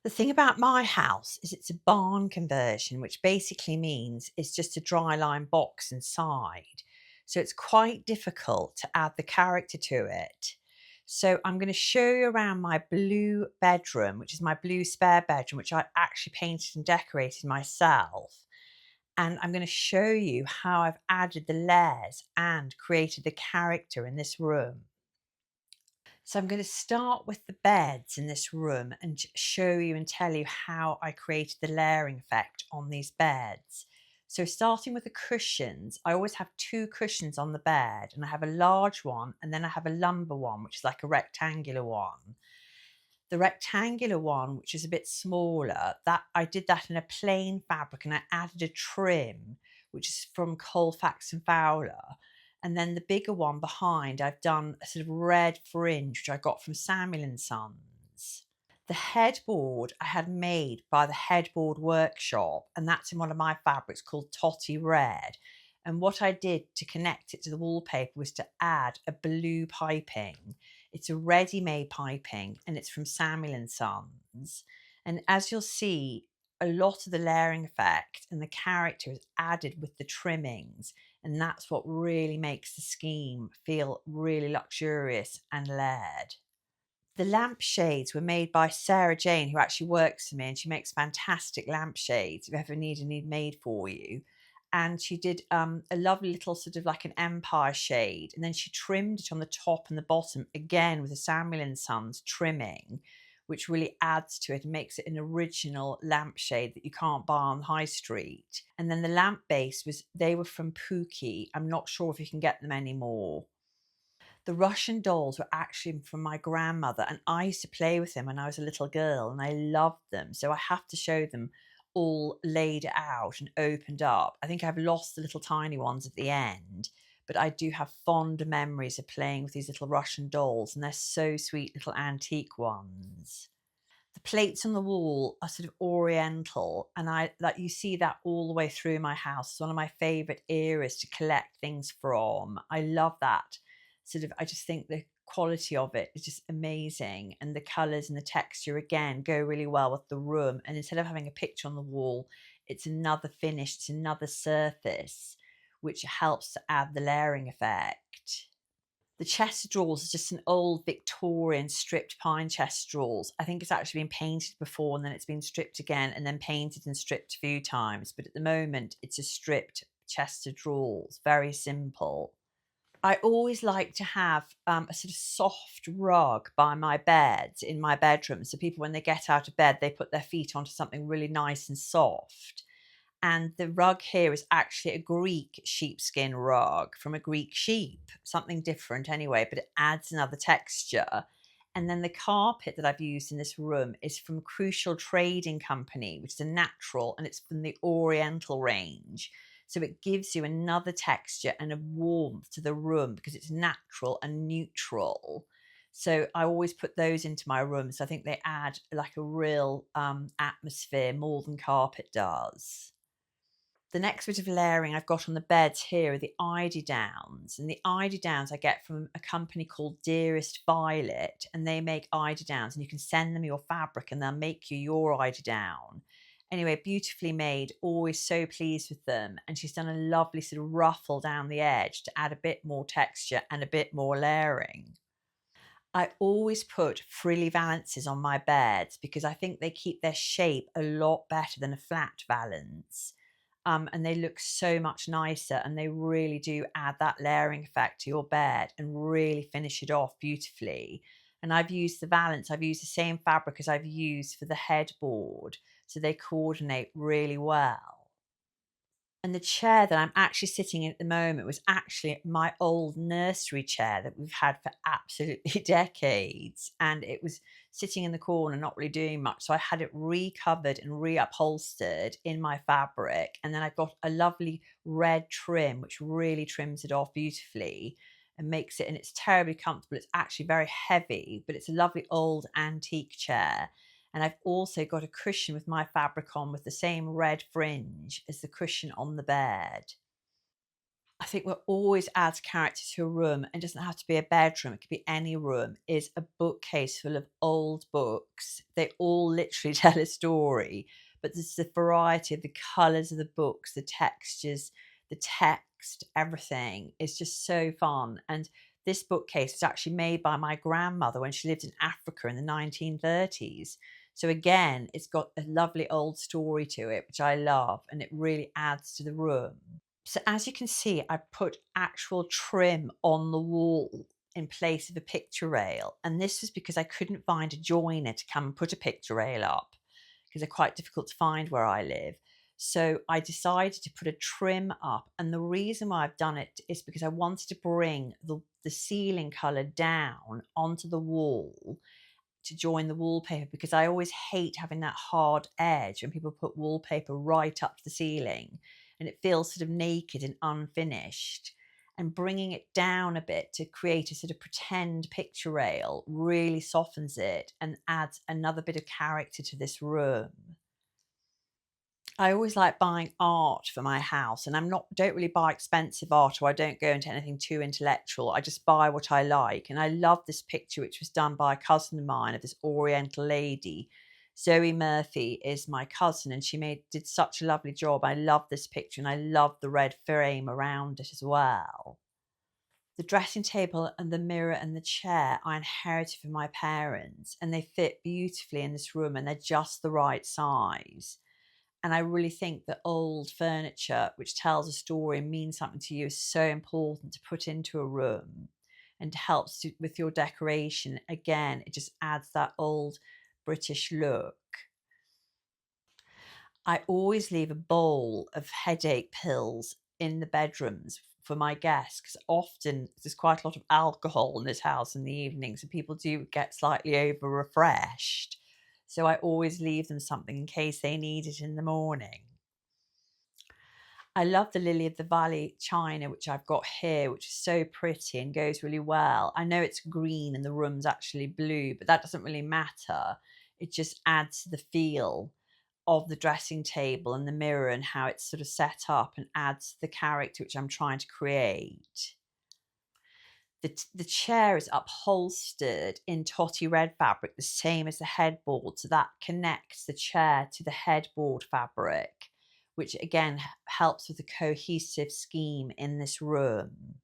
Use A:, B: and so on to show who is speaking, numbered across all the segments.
A: The thing about my house is it's a barn conversion, which basically means it's just a dry line box inside. So it's quite difficult to add the character to it. So I'm going to show you around my blue bedroom, which is my blue spare bedroom, which I actually painted and decorated myself. And I'm going to show you how I've added the layers and created the character in this room. So I'm going to start with the beds in this room and show you and tell you how I created the layering effect on these beds. So starting with the cushions, I always have two cushions on the bed, and I have a large one and then I have a lumber one, which is like a rectangular one. The rectangular one, which is a bit smaller, that I did that in a plain fabric and I added a trim, which is from Colefax and Fowler. And then the bigger one behind, I've done a sort of red fringe, which I got from Samuel and Sons. The headboard I had made by the Headboard Workshop, and that's in one of my fabrics called Totty Red. And what I did to connect it to the wallpaper was to add a blue piping. It's a ready-made piping and it's from Samuel and Sons. And as you'll see, a lot of the layering effect and the character is added with the trimmings. And that's what really makes the scheme feel really luxurious and layered. The lampshades were made by Sarah Jane, who actually works for me, and she makes fantastic lampshades if you ever need any made for you. And she did a lovely little sort of like an empire shade, and then she trimmed it on the top and the bottom again with a Samuel and Sons trimming, which really adds to it and makes it an original lampshade that you can't buy on the high street. And then the lamp base they were from Pookie. I'm not sure if you can get them anymore. The Russian dolls were actually from my grandmother, and I used to play with them when I was a little girl, and I loved them. So I have to show them all laid out and opened up. I think I've lost the little tiny ones at the end, but I do have fond memories of playing with these little Russian dolls, and they're so sweet, little antique ones. The plates on the wall are sort of oriental, and you see that all the way through my house. It's one of my favorite eras to collect things from. I love that sort of, I just think the quality of it is just amazing, and the colors and the texture again go really well with the room. And instead of having a picture on the wall, it's another finish, it's another surface, which helps to add the layering effect. The chest of drawers is just an old Victorian stripped pine chest of drawers. I think it's actually been painted before and then it's been stripped again and then painted and stripped a few times. But at the moment, it's a stripped chest of drawers, very simple. I always like to have a sort of soft rug by my bed in my bedroom. So people, when they get out of bed, they put their feet onto something really nice and soft. And the rug here is actually a Greek sheepskin rug from a Greek sheep, something different anyway, but it adds another texture. And then the carpet that I've used in this room is from Crucial Trading Company, which is a natural, and it's from the Oriental range. So it gives you another texture and a warmth to the room because it's natural and neutral. So I always put those into my room. So I think they add like a real atmosphere more than carpet does. The next bit of layering I've got on the beds here are the Eider Downs. And the Eider Downs I get from a company called Dearest Violet. And they make Eider Downs, and you can send them your fabric and they'll make you your Eider Down. Anyway, beautifully made, always so pleased with them. And she's done a lovely sort of ruffle down the edge to add a bit more texture and a bit more layering. I always put frilly valances on my beds because I think they keep their shape a lot better than a flat valance. And they look so much nicer, and they really do add that layering effect to your bed and really finish it off beautifully. And I've used the valance, I've used the same fabric as I've used for the headboard, so they coordinate really well. And the chair that I'm actually sitting in at the moment was actually my old nursery chair that we've had for absolutely decades. And it was sitting in the corner, not really doing much. So I had it recovered and reupholstered in my fabric. And then I've got a lovely red trim, which really trims it off beautifully and makes it, and it's terribly comfortable. It's actually very heavy, but it's a lovely old antique chair. And I've also got a cushion with my fabric on with the same red fringe as the cushion on the bed. I think what always adds character to a room, and doesn't have to be a bedroom, it could be any room, is a bookcase full of old books. They all literally tell a story, but there's the variety of the colours of the books, the textures, the text, everything is just so fun. And this bookcase was actually made by my grandmother when she lived in Africa in the 1930s. So again, it's got a lovely old story to it, which I love, and it really adds to the room. So as you can see, I put actual trim on the wall in place of a picture rail. And this was because I couldn't find a joiner to come and put a picture rail up, because they're quite difficult to find where I live. So I decided to put a trim up. And the reason why I've done it is because I wanted to bring the ceiling colour down onto the wall to join the wallpaper, because I always hate having that hard edge when people put wallpaper right up to the ceiling and it feels sort of naked and unfinished. And bringing it down a bit to create a sort of pretend picture rail really softens it and adds another bit of character to this room. I always like buying art for my house, and don't really buy expensive art, or I don't go into anything too intellectual. I just buy what I like. And I love this picture, which was done by a cousin of mine, of this oriental lady. Zoe Murphy is my cousin, and she did such a lovely job. I love this picture, and I love the red frame around it as well. The dressing table and the mirror and the chair I inherited from my parents, and they fit beautifully in this room, and they're just the right size. And I really think that old furniture, which tells a story and means something to you, is so important to put into a room, and helps with your decoration. Again, it just adds that old British look. I always leave a bowl of headache pills in the bedrooms for my guests, because often there's quite a lot of alcohol in this house in the evenings, and people do get slightly over refreshed. So I always leave them something in case they need it in the morning. I love the Lily of the Valley china, which I've got here, which is so pretty and goes really well. I know it's green and the room's actually blue, but that doesn't really matter. It just adds to the feel of the dressing table and the mirror and how it's sort of set up, and adds to the character which I'm trying to create. The chair is upholstered in Totty red fabric, the same as the headboard, so that connects the chair to the headboard fabric, which again helps with the cohesive scheme in this room.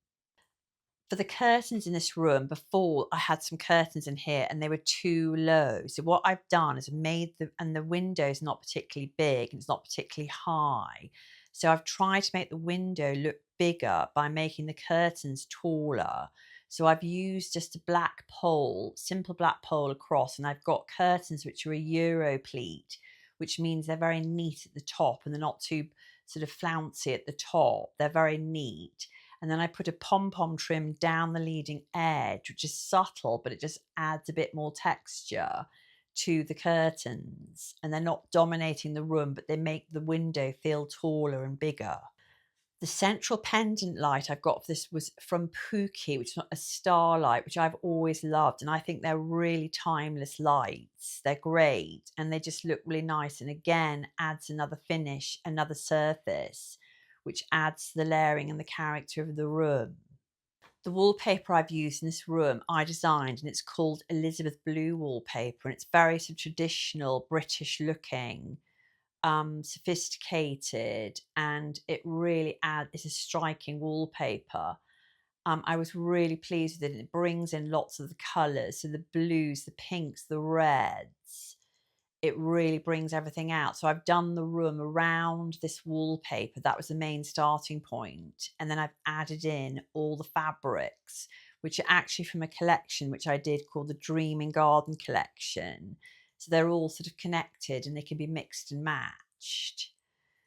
A: For the curtains in this room, before I had some curtains in here and they were too low. So what I've done is the window is not particularly big and it's not particularly high. So I've tried to make the window look bigger by making the curtains taller. So I've used just a black pole, simple black pole across, and I've got curtains which are a Euro pleat, which means they're very neat at the top and they're not too sort of flouncy at the top. They're very neat. And then I put a pom-pom trim down the leading edge, which is subtle, but it just adds a bit more texture to the curtains. And they're not dominating the room, but they make the window feel taller and bigger. The central pendant light I've got for this was from Pookie, which is a starlight, which I've always loved. And I think they're really timeless lights. They're great and they just look really nice. And again, adds another finish, another surface, which adds to the layering and the character of the room. The wallpaper I've used in this room, I designed, and it's called Elizabeth Blue wallpaper. And it's very sort of traditional, British looking, sophisticated, and it really it's a striking wallpaper. I was really pleased with it. It brings in lots of the colours, so the blues, the pinks, the reds. It really brings everything out. So I've done the room around this wallpaper. That was the main starting point. And then I've added in all the fabrics, which are actually from a collection which I did called the Dreaming Garden collection. So they're all sort of connected and they can be mixed and matched.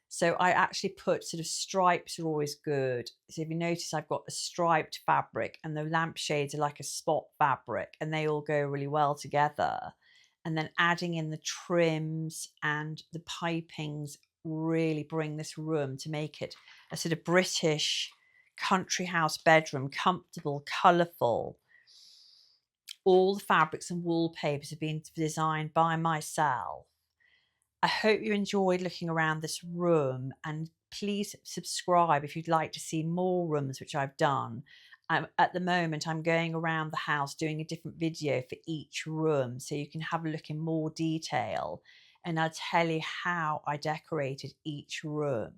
A: So I actually put sort of stripes are always good. So if you notice, I've got a striped fabric and the lampshades are like a spot fabric and they all go really well together. And then adding in the trims and the pipings really bring this room to make it a sort of British country house bedroom, comfortable, colourful. All the fabrics and wallpapers have been designed by myself. I hope you enjoyed looking around this room, and please subscribe if you'd like to see more rooms which I've done. At the moment, I'm going around the house doing a different video for each room, so you can have a look in more detail, and I'll tell you how I decorated each room.